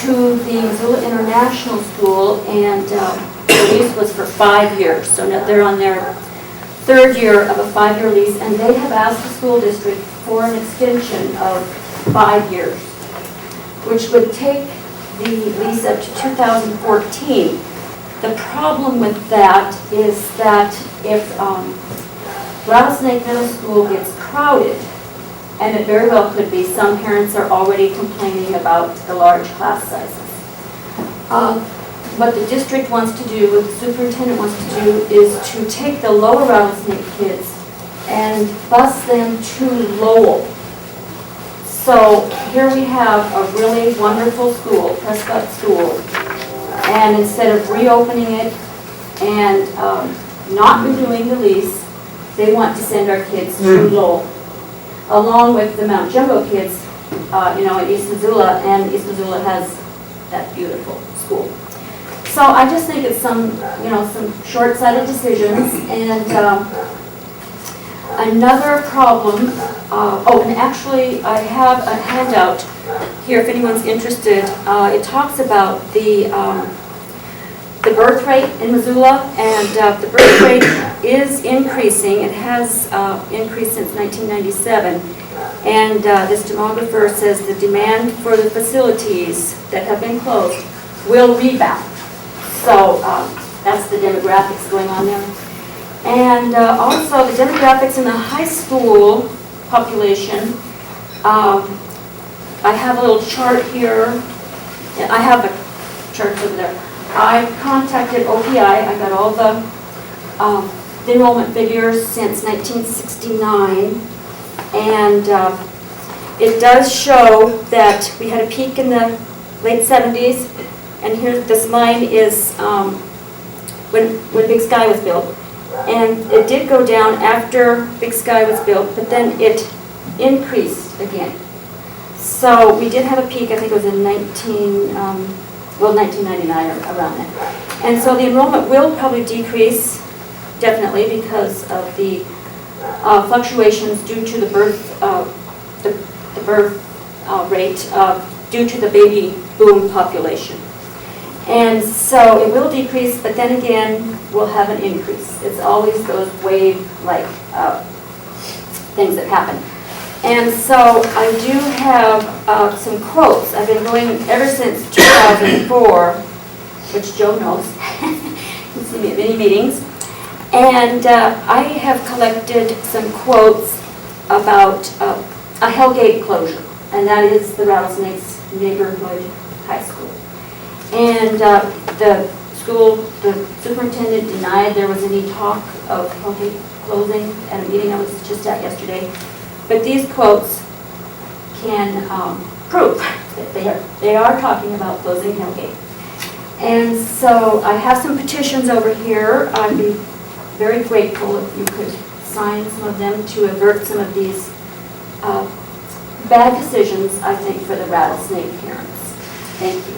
to the Missoula International School, and the lease was for 5 years. So now they're on their third year of a 5-year lease, and they have asked the school district for an extension of 5 years, which would take the lease up to 2014. The problem with that is that if Rattlesnake Middle School gets crowded, and it very well could be, some parents are already complaining about the large class sizes. What the district wants to do, what the superintendent wants to do, is to take the lower Rattlesnake kids and bus them to Lowell. So here we have a really wonderful school, Prescott School, and instead of reopening it and not renewing the lease, they want to send our kids to Lowell, along with the Mount Jumbo kids, in East Missoula, and East Missoula has that beautiful school. So I just think it's some short-sighted decisions. And another problem, and actually I have a handout here if anyone's interested. It talks about the birth rate in Missoula, and the birth rate is increasing. It has increased since 1997. And this demographer says the demand for the facilities that have been closed will rebound. So that's the demographics going on there. And also the demographics in the high school population. I have a little chart here. I have a chart over there. I contacted OPI. I got all the enrollment figures since 1969. And it does show that we had a peak in the late 70s. And here, this line is when Big Sky was built. And it did go down after Big Sky was built, but then it increased again. So we did have a peak, I think it was in 1999 or around that. And so the enrollment will probably decrease, definitely, because of the fluctuations due to the birth rate due to the baby boom population. And so it will decrease, but then again, we'll have an increase. It's always those wave-like things that happen. And so I do have some quotes. I've been going ever since 2004, which Joe knows. He's seen me at many meetings. And I have collected some quotes about a Hellgate closure, and that is the Rattlesnake's neighborhood high school. And the superintendent denied there was any talk of Hellgate closing at a meeting I was just at yesterday. But these quotes can prove that they are talking about closing Hellgate. And so I have some petitions over here. I'd be very grateful if you could sign some of them to avert some of these bad decisions, I think, for the Rattlesnake parents. Thank you.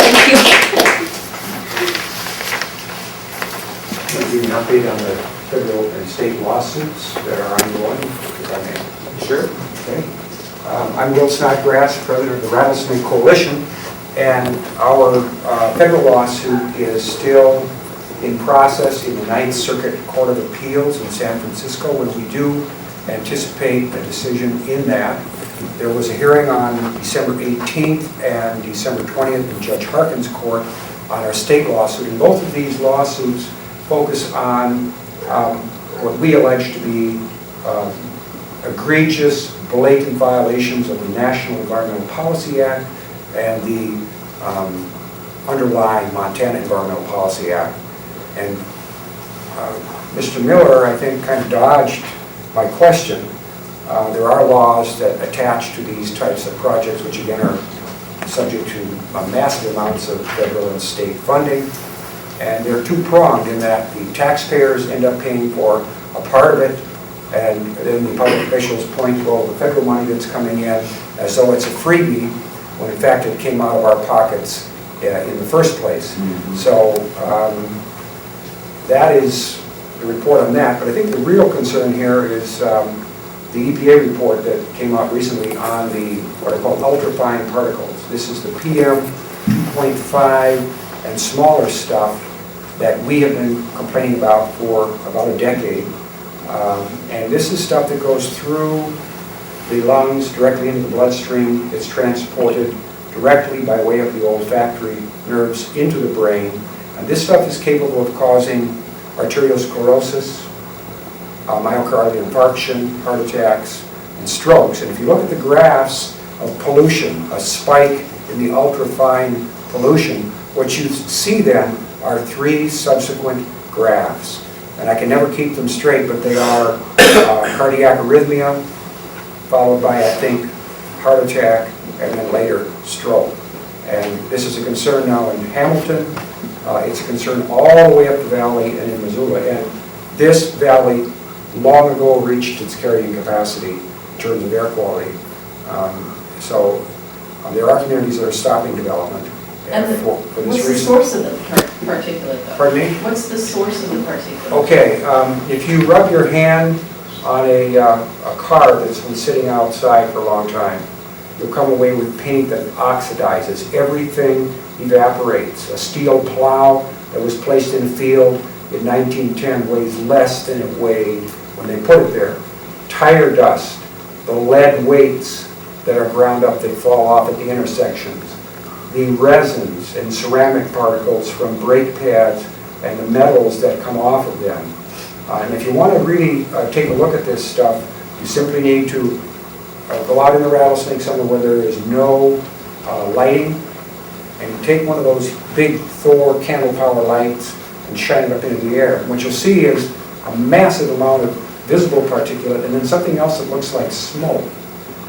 Thank you. I'll give you an update on the federal and state lawsuits that are ongoing, if I may. Sure. Okay. I'm Will Snodgrass, president of the Rattlesnake Coalition, and our federal lawsuit is still in process in the Ninth Circuit Court of Appeals in San Francisco, and we do anticipate a decision in that. There was a hearing on December 18th and December 20th in Judge Harkin's court on our state lawsuit, and both of these lawsuits focus on what we allege to be egregious, blatant violations of the National Environmental Policy Act and the underlying Montana Environmental Policy Act. And Mr. Miller, I think, kind of dodged my question. There are laws that attach to these types of projects, which again are subject to massive amounts of federal and state funding. And they're two-pronged in that the taxpayers end up paying for a part of it, and then the public officials point to all the federal money that's coming in as though it's a freebie, when in fact it came out of our pockets in the first place. So that is the report on that. But I think the real concern here is the EPA report that came out recently on the, what are called ultrafine particles. This is the PM 2.5 and smaller stuff that we have been complaining about for about a decade. And this is stuff that goes through the lungs directly into the bloodstream. It's transported directly by way of the olfactory nerves into the brain. And this stuff is capable of causing arteriosclerosis, myocardial infarction, heart attacks, and strokes. And if you look at the graphs of pollution, a spike in the ultrafine pollution, what you see then are 3 subsequent graphs. And I can never keep them straight, but they are cardiac arrhythmia, followed by, I think, heart attack, and then later stroke. And this is a concern now in Hamilton. It's a concern all the way up the valley and in Missoula. And this valley long ago reached its carrying capacity in terms of air quality. So there are communities that are stopping development. And for this what's the reason. source of the particulate though? Pardon me? What's the source of the particulate? Okay, if you rub your hand on a car that's been sitting outside for a long time, you'll come away with paint that oxidizes. Everything evaporates. A steel plow that was placed in a field in 1910 weighs less than it weighed when they put it there. Tire dust, the lead weights that are ground up that fall off at the intersections, the resins and ceramic particles from brake pads and the metals that come off of them. And if you want to really take a look at this stuff, you simply need to go out in the Rattlesnake somewhere where there is no lighting, and take one of those big Thor candle power lights and shine it up into the air. And what you'll see is a massive amount of visible particulate and then something else that looks like smoke.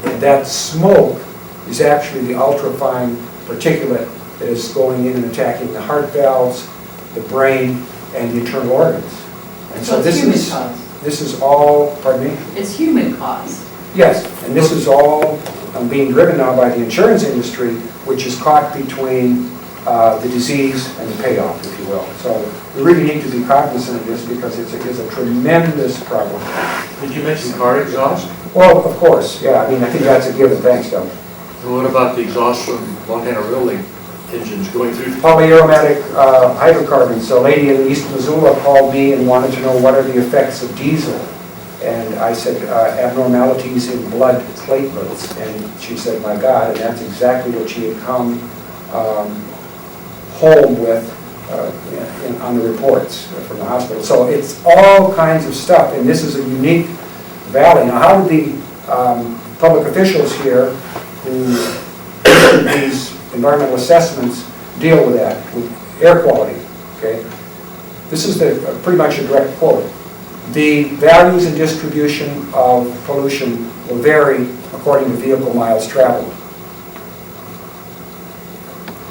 And that smoke is actually the ultrafine particulate that is going in and attacking the heart valves, the brain, and the internal organs. And So it's this human is caused. this is all, pardon me? It's human caused. Yes, and this is all being driven now by the insurance industry, which is caught between the disease and the payoff, if you will. So we really need to be cognizant of this because it is a tremendous problem. Did you mention car exhaust? Well, of course, yeah, I mean, I think that's a given. Thanks, Doug. And what about the exhaust from Montana Railway engines going through? Polyaromatic hydrocarbons. A lady in East Missoula called me and wanted to know what are the effects of diesel. And I said, abnormalities in blood platelets. And she said, my God, and that's exactly what she had come home with on the reports from the hospital. So it's all kinds of stuff, and this is a unique valley. Now, how did the public officials here who issued these environmental assessments deal with that, with air quality? Okay, this is pretty much a direct quote. The values and distribution of pollution will vary according to vehicle miles traveled.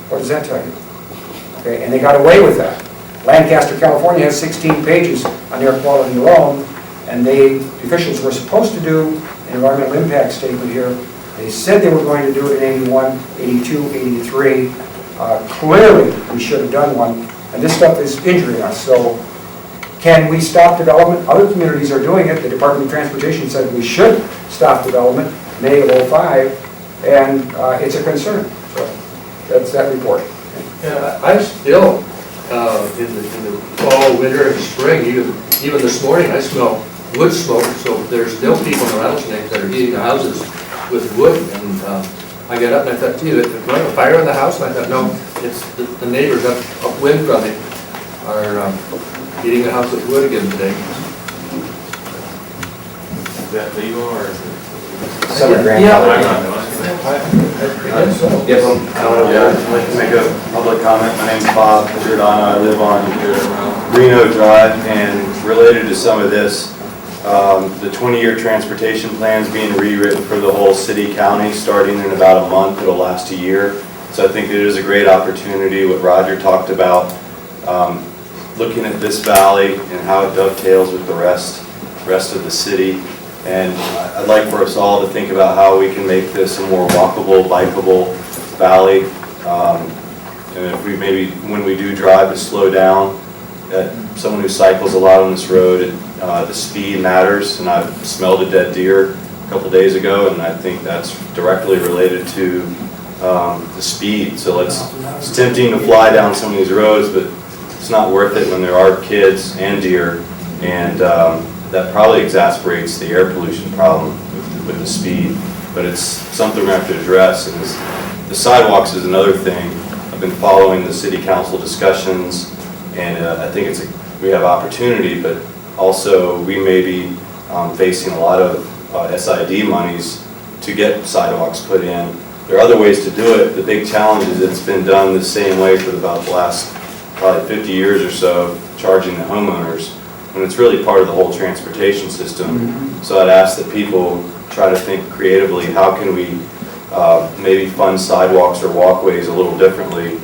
What does that tell you? Okay, and they got away with that. Lancaster, California has 16 pages on air quality alone, and the officials were supposed to do an environmental impact statement here. They said they were going to do it in 81, 82, 83. Clearly, we should have done one, and this stuff is injuring us. So can we stop development? Other communities are doing it. The Department of Transportation said we should stop development, May of 05, and it's a concern. So that's that report. Yeah, I still, in the fall, winter, and spring, even this morning, I smell wood smoke, so there's still people in the Rattlesnake that are heating their houses with wood, and I got up and I thought, gee, there's a fire in the house, and I thought, no, it's the neighbors upwind from it are heating the house with wood again today. Is that legal or? Summer grandfather. Give them, I'd like to make a public comment. My name's Bob Giordano. I live on Reno Drive, and related to some of this, the 20-year transportation plan is being rewritten for the whole city county, starting in about a month. It'll last a year. So I think it is a great opportunity, what Roger talked about, looking at this valley and how it dovetails with the rest of the city. And I'd like for us all to think about how we can make this a more walkable, bikeable valley. And if we maybe, when we do drive, to slow down. Someone who cycles a lot on this road, the speed matters, and I've smelled a dead deer a couple days ago, and I think that's directly related to the speed. So it's tempting to fly down some of these roads, but it's not worth it when there are kids and deer, and that probably exacerbates the air pollution problem with the speed. But it's something we have to address, and the sidewalks is another thing. I've been following the city council discussions, and I think we have opportunity, but also we may be facing a lot of SID monies to get sidewalks put in. There are other ways to do it. The big challenge is it's been done the same way for about the last probably 50 years or so, charging the homeowners, when it's really part of the whole transportation system. So I'd ask that people try to think creatively, how can we maybe fund sidewalks or walkways a little differently,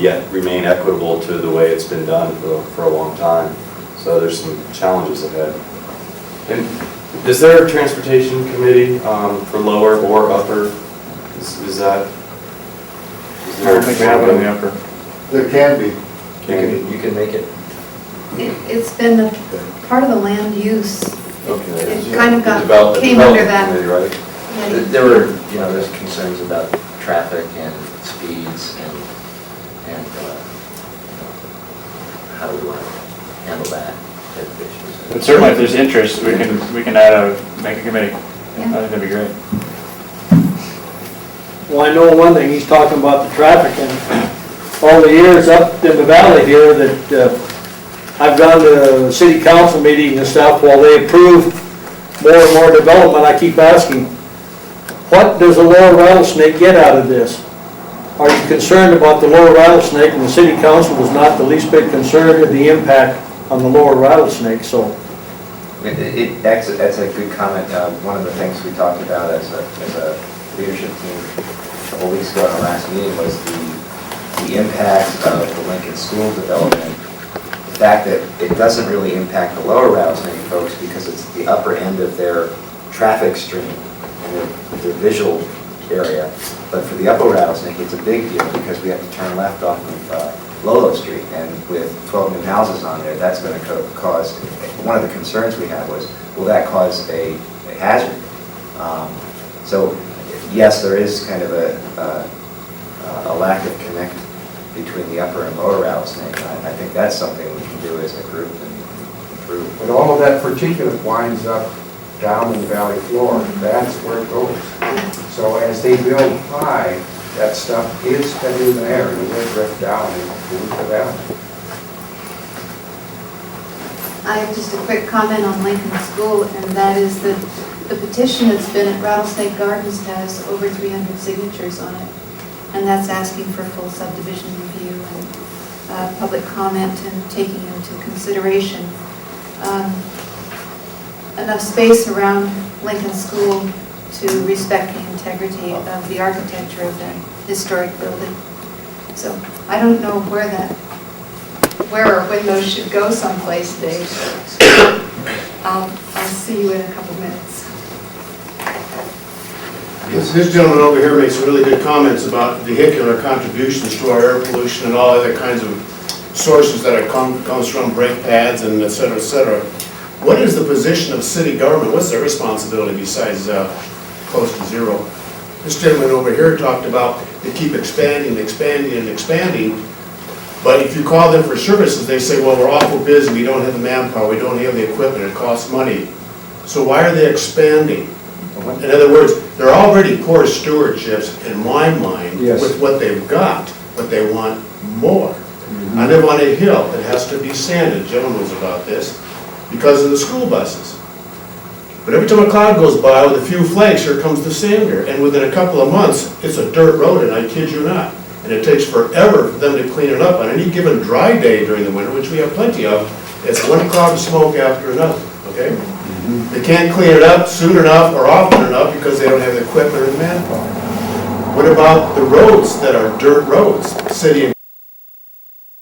yet remain equitable to the way it's been done for a long time. So there's some challenges ahead. And is there a transportation committee for lower or upper? Is there? I don't think we have it on the upper. There can be. You can make it. It's been a part of the land use. Okay. It kind of came Development under that. committee, right? Yeah. There were, there's concerns about traffic and speeds and how do we want to handle that type of issues. But certainly if there's interest, we can make a committee. I think that'd be great. Well, I know one thing, he's talking about the traffic, and all the years up in the valley here that I've gone to city council meetings and stuff, while they approve more and more development, I keep asking, what does the lower Rattlesnake get out of this? Are you concerned about the lower Rattlesnake? And the city council was not the least bit concerned of the impact on the lower Rattlesnake, so. That's a good comment. One of the things we talked about as a leadership team a couple weeks ago in our last meeting was the impact of the Lincoln School development. The fact that it doesn't really impact the lower Rattlesnake folks because it's the upper end of their traffic stream and their visual area. But for the upper Rattlesnake, it's a big deal because we have to turn left off of Lolo Street, and with 12 new houses on there, that's going to cause, one of the concerns we had was, will that cause a hazard? So yes, there is kind of a lack of connect between the upper and lower Rattlesnake. I think that's something we can do as a group and improve. But all of that particulate winds up down in the valley floor. That's where it goes. So as they build high, that stuff is heavy in the air and it will drift down into the valley. I have just a quick comment on Lincoln School, and that is that the petition that's been at Rattlesnake Gardens has over 300 signatures on it. And that's asking for full subdivision review and public comment and taking into consideration enough space around Lincoln School to respect the integrity of the architecture of that historic building. So I don't know where our windows should go someplace, Dave. I'll see you in a couple minutes. This gentleman over here makes some really good comments about vehicular contributions to our air pollution and all other kinds of sources that comes from brake pads and et cetera, et cetera. What is the position of city government? What's their responsibility besides close to zero? This gentleman over here talked about they keep expanding, expanding, and expanding. But if you call them for services, they say, well, we're awful busy, we don't have the manpower, we don't have the equipment, it costs money. So why are they expanding? In other words, they're already poor stewardships, in my mind, with what they've got, but they want more. I live on a hill that has to be sanded, Joan knows about this, because of the school buses. But every time a cloud goes by with a few flakes, here comes the sander. And within a couple of months, it's a dirt road, and I kid you not. And it takes forever for them to clean it up. On any given dry day during the winter, which we have plenty of, it's one cloud of smoke after another, okay? They can't clean it up soon enough or often enough because they don't have the equipment or the manpower. What about the roads that are dirt roads, city and